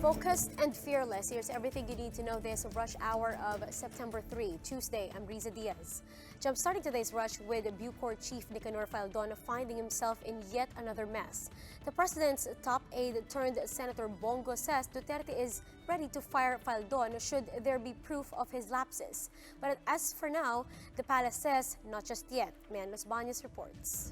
Focused and fearless. Here's everything you need to know this rush hour of September 3, Tuesday. I'm Riza Diaz. Jumpstarting today's rush with Bucor Chief Nicanor Faeldon finding himself in yet another mess. The president's top aide turned Senator Bongo says Duterte is ready to fire Faeldon should there be proof of his lapses. But as for now, the palace says not just yet. Man Los Baños reports.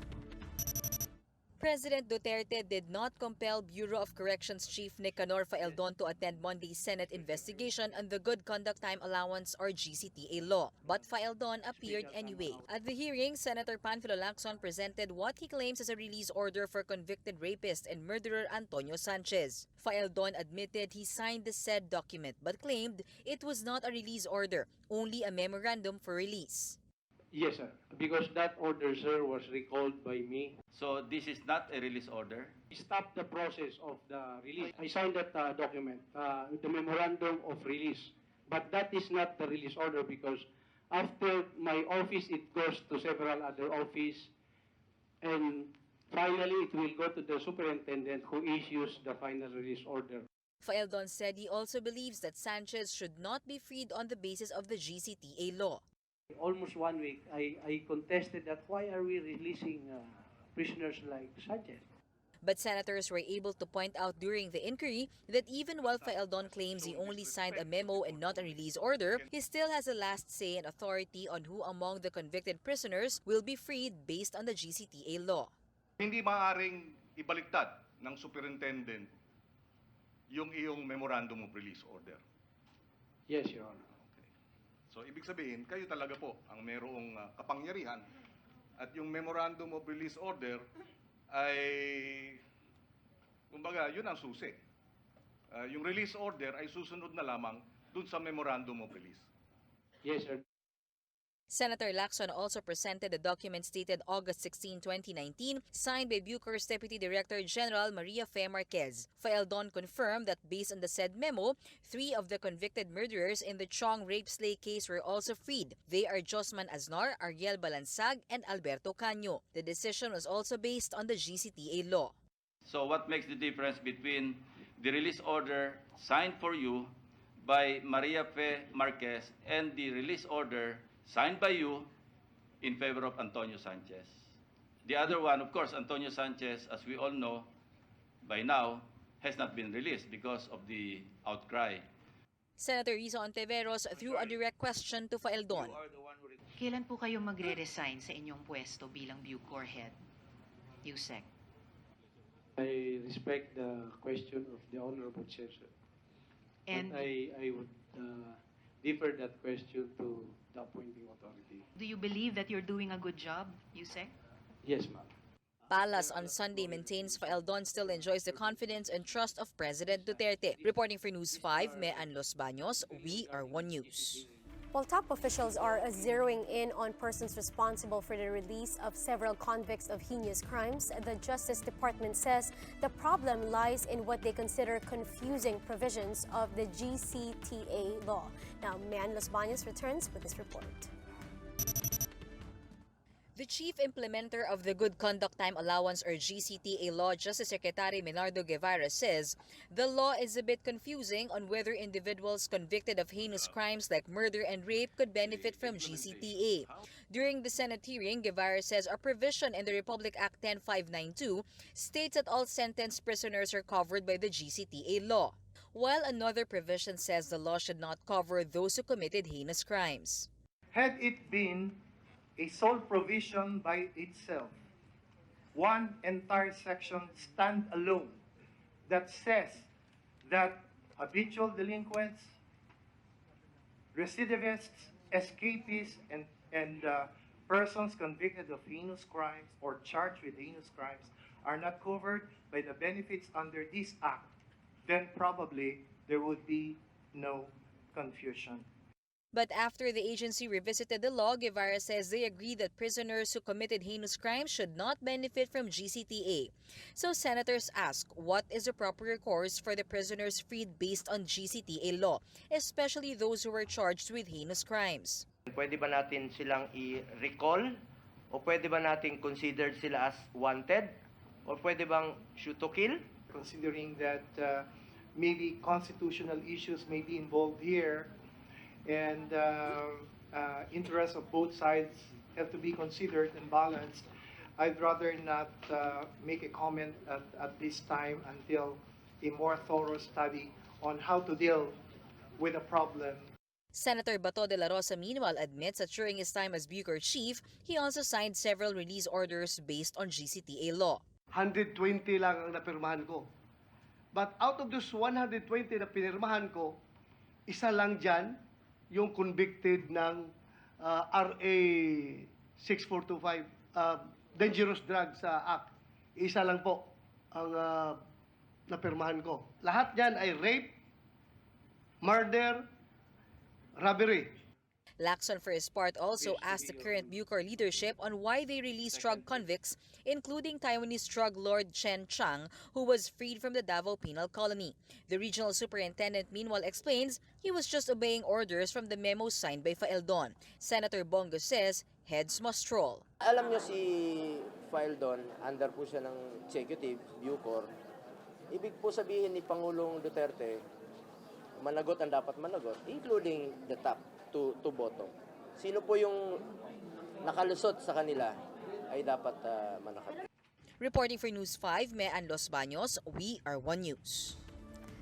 President Duterte did not compel Bureau of Corrections Chief Nicanor Faeldon to attend Monday's Senate investigation on the Good Conduct Time Allowance or GCTA law, but Faeldon appeared anyway. At the hearing, Senator Panfilo Lacson presented what he claims is a release order for convicted rapist and murderer Antonio Sanchez. Faeldon admitted he signed the said document but claimed it was not a release order, only a memorandum for release. Yes, sir. Because that order, sir, was recalled by me. So this is not a release order? Stop the process of the release. I signed that document, the memorandum of release. But that is not the release order because after my office, it goes to several other offices. And finally, it will go to the superintendent who issues the final release order. Faeldon said he also believes that Sanchez should not be freed on the basis of the GCTA law. Almost 1 week, I contested that why are we releasing prisoners like Sanchez? But senators were able to point out during the inquiry that even while Faeldon claims he only signed a memo and not a release order, he still has a last say and authority on who among the convicted prisoners will be freed based on the GCTA law. Hindi maaaring ibaliktad ng superintendent yung iyong memorandum of release order. Yes, Your Honor. So, ibig sabihin, kayo talaga po ang mayroong kapangyarihan at yung memorandum of release order ay, kumbaga, yun ang susi. Yung release order ay susunod na lamang dun sa memorandum of release. Yes, sir. Senator Lacson also presented the document dated August 16, 2019, signed by Bucor's Deputy Director General Maria Fe Marquez. Faeldon confirmed that based on the said memo, 3 of the convicted murderers in the Chong rape slay case were also freed. They are Josman Aznar, Ariel Balansag, and Alberto Caño. The decision was also based on the GCTA law. So what makes the difference between the release order signed for you by Maria Fe Marquez and the release order signed by you in favor of Antonio Sanchez? The other one, of course, Antonio Sanchez, as we all know, by now, has not been released because of the outcry. Senator Riza Ontiveros threw a direct question to Faeldon. Kailan po kayo magre-resign sa inyong pwesto bilang Bucor head? Yusek. I respect the question of the Honorable Chair, sir. And but I would defer that question to the appointing authority. do you believe that you're doing a good job, Yusek? Yes, ma'am. Palace on Sunday maintains Faeldon still enjoys the confidence and trust of President Duterte. Reporting for News 5, Mean Los Baños, we are One News. While top officials are zeroing in on persons responsible for the release of several convicts of heinous crimes, the Justice Department says the problem lies in what they consider confusing provisions of the GCTA law. Now, Man Los Baños returns with this report. The chief implementer of the Good Conduct Time Allowance or GCTA law, Justice Secretary Menardo Guevara, says the law is a bit confusing on whether individuals convicted of heinous crimes like murder and rape could benefit from GCTA. During the Senate hearing, Guevara says a provision in the Republic Act 10592 states that all sentenced prisoners are covered by the GCTA law, while another provision says the law should not cover those who committed heinous crimes. Had it been a sole provision by itself, one entire section stand alone that says that habitual delinquents, recidivists, escapees, and persons convicted of heinous crimes or charged with heinous crimes are not covered by the benefits under this act, then probably there would be no confusion. But after the agency revisited the law, Guevara says they agree that prisoners who committed heinous crimes should not benefit from GCTA. So senators ask, what is the proper course for the prisoners freed based on GCTA law, especially those who were charged with heinous crimes? Pwede ba natin silang i-recall? O pwede ba natin considered sila as wanted? Or pwede bang shoot to kill? Considering that maybe constitutional issues may be involved here, and interests of both sides have to be considered and balanced. I'd rather not make a comment at this time until a more thorough study on how to deal with the problem. Senator Bato de la Rosa meanwhile admits that during his time as Bucor chief, he also signed several release orders based on GCTA law. 120 lang ang napirmahan ko. But out of those 120 na pinirmahan ko, isa lang dyan yung convicted ng RA 6425, Dangerous Drugs Act. Isa lang po ang napirmahan ko. Lahat yan ay rape, murder, robbery. Lacson, for his part, also asked the current Bucor leadership on why they released drug convicts, including Taiwanese drug lord Chen Chang, who was freed from the Davao Penal Colony. The regional superintendent meanwhile explains he was just obeying orders from the memo signed by Faeldon. Senator Bongo says heads must roll. Alam nyo si Faeldon, under po siya ng executive, Bucor. Ibig po sabihin ni Pangulong Duterte, managot ang dapat managot, including the top to bottom. Sino po yung nakalusot sa kanila ay dapat manakat. Reporting for News 5, Mean Los Baños, we are One News.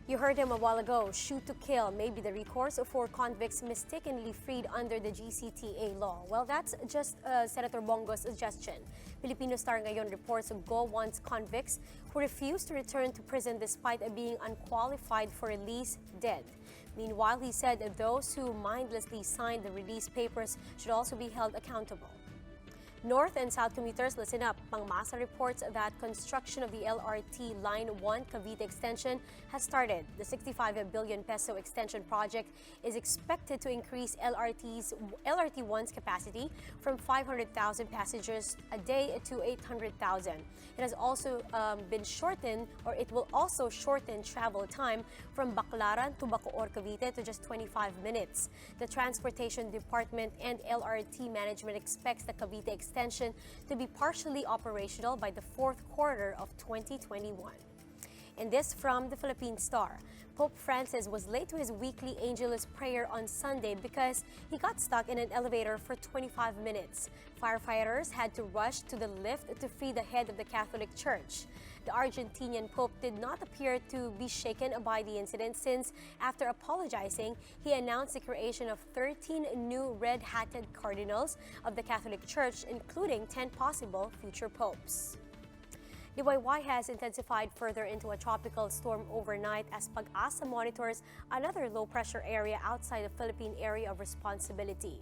You heard him a while ago. Shoot to kill may be the recourse for convicts mistakenly freed under the GCTA law. Well, that's just Senator Bongo's suggestion. Filipino Star ngayon reports Go wants convicts who refuse to return to prison despite being unqualified for release dead. Meanwhile, he said that those who mindlessly signed the release papers should also be held accountable. North and South commuters, listen up. Pangmasa reports that construction of the LRT-1 Cavite extension has started. The 65 billion peso extension project is expected to increase LRT-1's capacity from 500,000 passengers a day to 800,000. It has also been shortened, or it will also shorten travel time from Baclaran to Bacoor, Cavite to just 25 minutes. The Transportation Department and LRT management expects the Cavite extension to be partially operational by the fourth quarter of 2021. And this from the Philippine Star. Pope Francis was late to his weekly Angelus prayer on Sunday because he got stuck in an elevator for 25 minutes. Firefighters had to rush to the lift to free the head of the Catholic Church. The Argentinian Pope did not appear to be shaken by the incident since, after apologizing, he announced the creation of 13 new red-hatted cardinals of the Catholic Church, including 10 possible future popes. Liwayway has intensified further into a tropical storm overnight as Pag-asa monitors another low-pressure area outside the Philippine area of responsibility.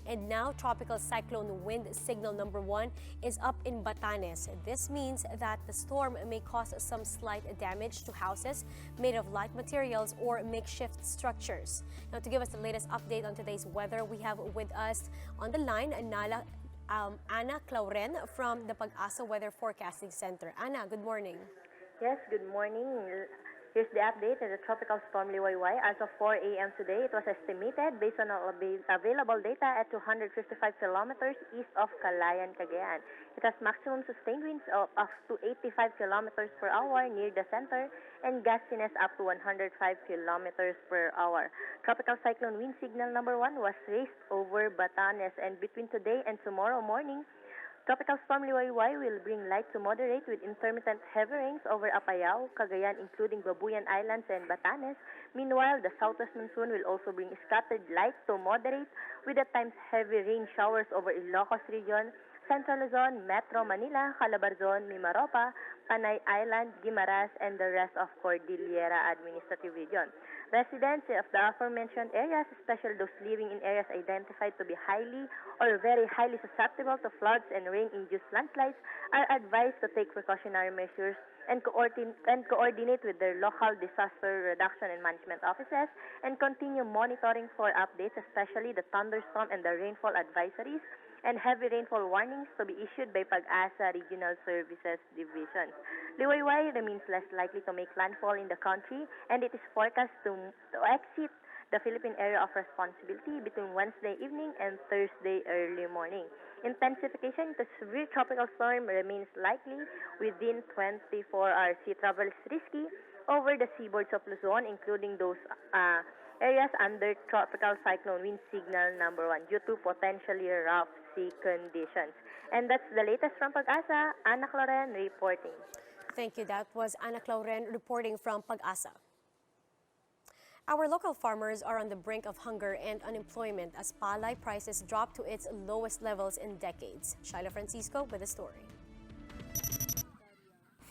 And now, tropical cyclone wind signal number 1 is up in Batanes. This means that the storm may cause some slight damage to houses made of light materials or makeshift structures. Now, to give us the latest update on today's weather, we have with us on the line Ana Clauren from the Pag-asa Weather Forecasting Center. Ana, good morning. Yes, good morning. Here's the update of the tropical storm Liwayway. As of 4 a.m. today, it was estimated based on available data at 255 kilometers east of Calayan, Cagayan. It has maximum sustained winds of up to 85 kilometers per hour near the center and gustiness up to 105 kilometers per hour. Tropical cyclone wind signal number 1 was raised over Batanes, and between today and tomorrow morning, Tropical Storm Liwayway will bring light to moderate with intermittent heavy rains over Apayao, Cagayan, including Babuyan Islands and Batanes. Meanwhile, the southwest monsoon will also bring scattered light to moderate with at times heavy rain showers over Ilocos region, Central Luzon, Metro Manila, Calabarzon, Mimaropa, Panay Island, Guimaras, and the rest of Cordillera Administrative Region. Residents of the aforementioned areas, especially those living in areas identified to be highly or very highly susceptible to floods and rain-induced landslides, are advised to take precautionary measures and coordinate with their local disaster reduction and management offices, and continue monitoring for updates, especially the thunderstorm and the rainfall advisories and heavy rainfall warnings to be issued by Pag-asa Regional Services Division. Liwayway remains less likely to make landfall in the country, and it is forecast to exit the Philippine area of responsibility between Wednesday evening and Thursday early morning. Intensification to severe tropical storm remains likely within 24 hours. Sea travel is risky over the seaboards of Luzon, including those areas under tropical cyclone wind signal number 1 due to potentially rough sea conditions. And that's the latest from Pag-asa. Ana Cloren reporting. Thank you. That was Ana Cloren reporting from Pag-asa. Our local farmers are on the brink of hunger and unemployment as palay prices drop to its lowest levels in decades. Shyla Francisco with the story.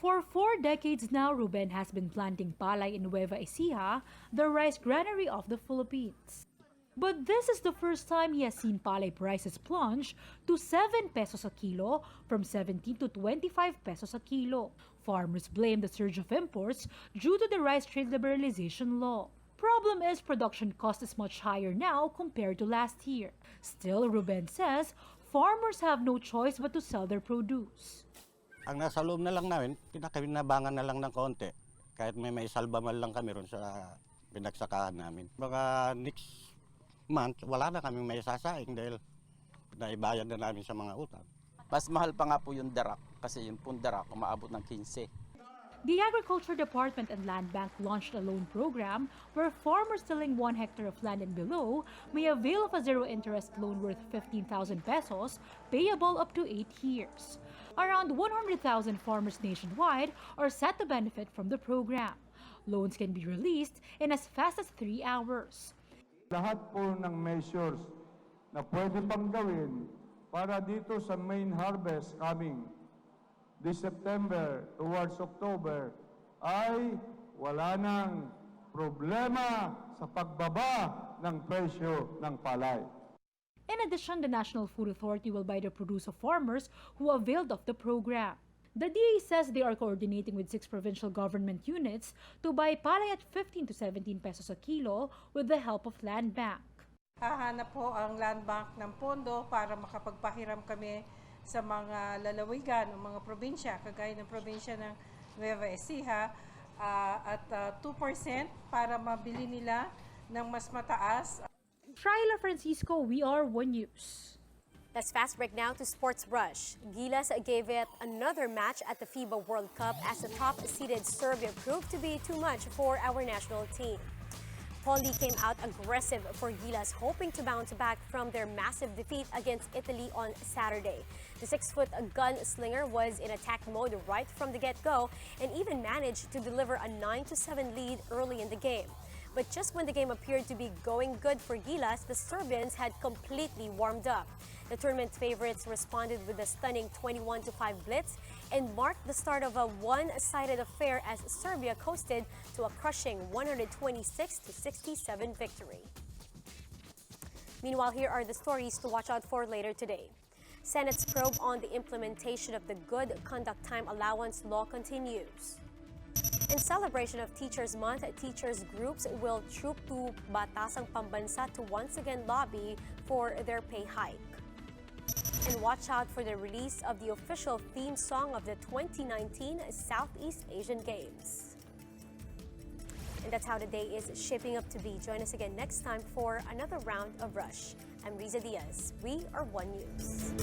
For 4 decades now, Ruben has been planting palay in Nueva Ecija, the rice granary of the Philippines. But this is the first time he has seen palay prices plunge to 7 pesos a kilo from 17 to 25 pesos a kilo. Farmers blame the surge of imports due to the rice trade liberalization law. Problem is production cost is much higher now compared to last year. Still, Ruben says farmers have no choice but to sell their produce. Ang nasa loob na lang namin, pinakabinabangan na lang ng konti. Kahit may salba man lang kami ron sa pinagsakahan namin. Baka next month, wala na kaming may sasaing dahil naibayad na namin sa mga utang. Mas mahal pa nga po yung darak kasi yung pong darak umaabot ng 15. The Agriculture Department and Land Bank launched a loan program where farmers selling 1 hectare of land and below may avail of a zero-interest loan worth 15,000 pesos, payable up to 8 years. Around 100,000 farmers nationwide are set to benefit from the program. Loans can be released in as fast as 3 hours. Lahat po ng measures na pwede pang gawin para dito sa main harvest coming this September towards October ay wala nang problema sa pagbaba ng presyo ng palay. In addition, the National Food Authority will buy the produce of farmers who availed of the program. The DA says they are coordinating with 6 provincial government units to buy palay at 15 to 17 pesos a kilo with the help of Land Bank. Hahanap po ang Land Bank ng pondo para makapagpahiram kami sa mga lalawigan o mga probinsya, kagaya ng probinsya ng Nueva Ecija, at 2% para mabili nila ng mas mataas. Shyla Francisco, we are One News. Let's fast break now to Sports Rush. Gilas gave it another match at the FIBA World Cup as the top-seeded Serbia proved to be too much for our national team. Palay came out aggressive for Gilas, hoping to bounce back from their massive defeat against Italy on Saturday. The 6-foot gunslinger was in attack mode right from the get-go and even managed to deliver a 9-7 lead early in the game. But just when the game appeared to be going good for Gilas, the Serbians had completely warmed up. The tournament favorites responded with a stunning 21-5 blitz and marked the start of a one-sided affair as Serbia coasted to a crushing 126-67 victory. Meanwhile, here are the stories to watch out for later today. Senate's probe on the implementation of the Good Conduct Time Allowance law continues. In celebration of Teachers Month, teachers groups will troop to Batasang Pambansa to once again lobby for their pay hike. And watch out for the release of the official theme song of the 2019 Southeast Asian Games. And that's how the day is shaping up to be. Join us again next time for another round of Rush. I'm Riza Diaz. We are One News.